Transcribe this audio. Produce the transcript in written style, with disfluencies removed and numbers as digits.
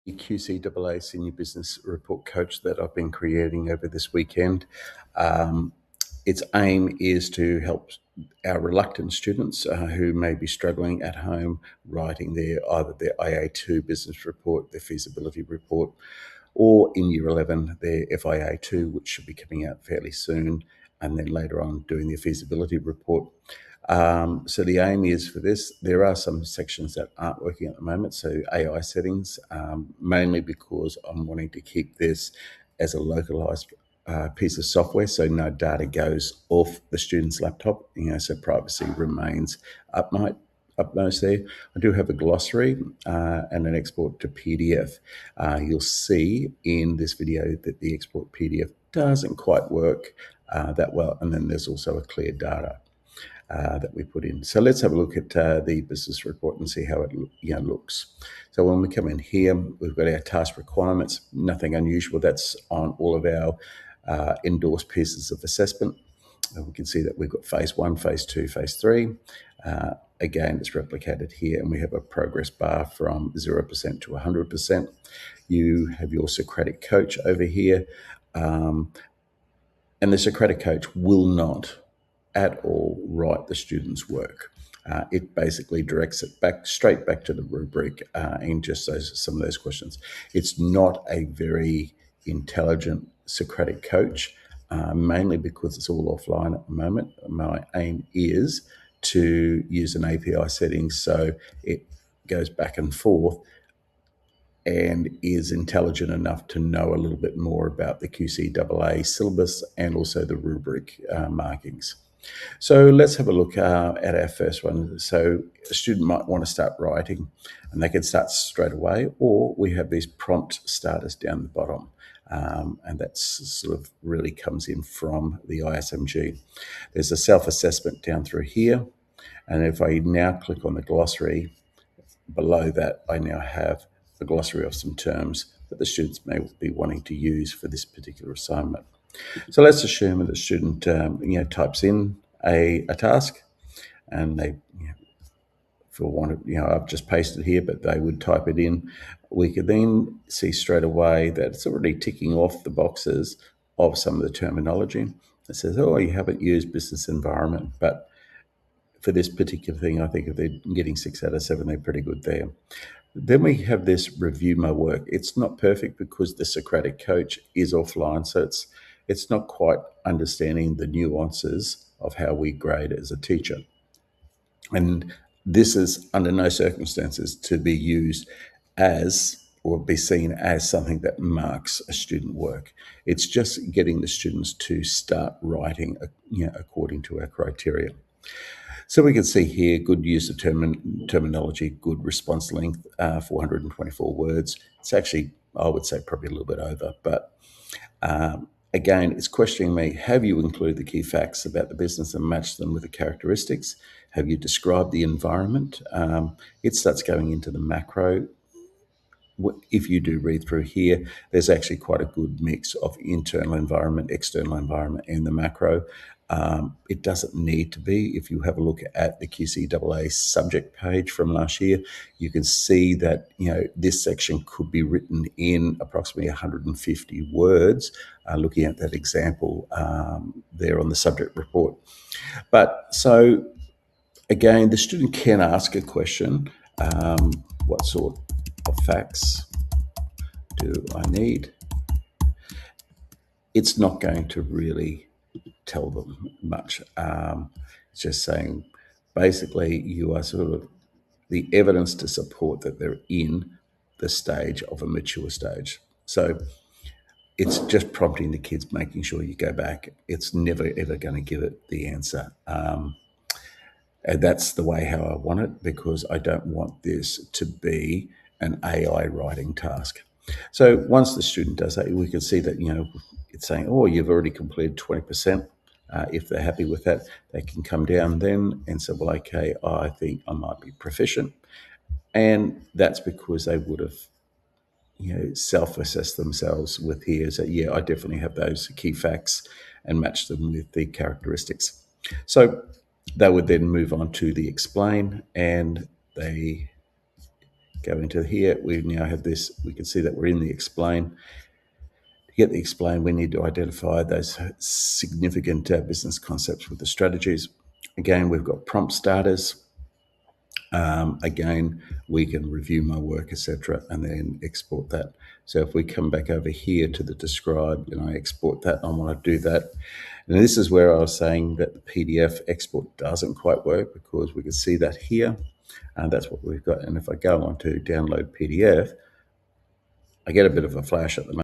The QCAA Senior Business Report Coach that I've been creating over this weekend. Its aim is to help our reluctant students who may be struggling at home writing either their IA2 business report, their feasibility report, or in Year 11, their FIA2, which should be coming out fairly soon, and then later on doing their feasibility report. So the aim is for this, there are some sections that aren't working at the moment, so AI settings, mainly because I'm wanting to keep this as a localized piece of software, so no data goes off the student's laptop, so privacy remains upmost there. I do have a glossary and an export to PDF. You'll see in this video that the export PDF doesn't quite work that well, and then there's also a clear data that we put in. So let's have a look at the business report and see how it looks. So when we come in here, we've got our task requirements, nothing unusual. That's on all of our endorsed pieces of assessment. And we can see that we've got phase 1, phase 2, phase 3. Again, it's replicated here, and we have a progress bar from 0% to 100%. You have your Socratic coach over here, and the Socratic coach will not at all write the student's work. It basically directs it straight back to the rubric in just some of those questions. It's not a very intelligent Socratic coach, mainly because it's all offline at the moment. My aim is to use an API setting so it goes back and forth and is intelligent enough to know a little bit more about the QCAA syllabus and also the rubric markings. So let's have a look at our first one. So a student might want to start writing, and they can start straight away, or we have these prompt starters down the bottom. And that sort of really comes in from the ISMG. There's a self-assessment down through here. And if I now click on the glossary, below that, I now have a glossary of some terms that the students may be wanting to use for this particular assignment. So let's assume that the student types in a task, and they, for want of, I've just pasted here, but they would type it in. We could then see straight away that it's already ticking off the boxes of some of the terminology. It says, oh, you haven't used business environment, but for this particular thing, I think if they're getting 6 out of 7, they're pretty good there. Then we have this review my work. It's not perfect because the Socratic coach is offline, so it's not quite understanding the nuances of how we grade as a teacher. And this is under no circumstances to be used as or be seen as something that marks a student work. It's just getting the students to start writing according to our criteria. So we can see here, good use of terminology, good response length, 424 words. It's actually, I would say, probably a little bit over. But again, it's questioning me, have you included the key facts about the business and matched them with the characteristics? Have you described the environment? It starts going into the macro. If you do read through here, there's actually quite a good mix of internal environment, external environment, and the macro. It doesn't need to be. If you have a look at the QCAA subject page from last year, you can see that this section could be written in approximately 150 words, looking at that example there on the subject report. But so again, the student can ask a question, what sort of facts do I need? It's not going to really tell them much. It's just saying, basically, you are sort of the evidence to support that they're in the stage of a mature stage. So it's just prompting the kids, making sure you go back. It's never, ever going to give it the answer. And that's the way how I want it, because I don't want this to be an AI writing task. So once the student does that, we can see that, it's saying, oh, you've already completed 20%. If they're happy with that, they can come down then and say, well, okay, I think I might be proficient. And that's because they would have, self-assessed themselves with here. So yeah, I definitely have those key facts and match them with the characteristics. So they would then move on to the explain, and they Go into here, we now have this, we can see that we're in the explain. To get the explain, we need to identify those significant business concepts with the strategies. Again, we've got prompt starters. Again, we can review my work, etc., and then export that. So if we come back over here to the describe, and I export that, I want to do that. And this is where I was saying that the PDF export doesn't quite work, because we can see that here, and that's what we've got. And if I go on to download PDF, I get a bit of a flash at the moment.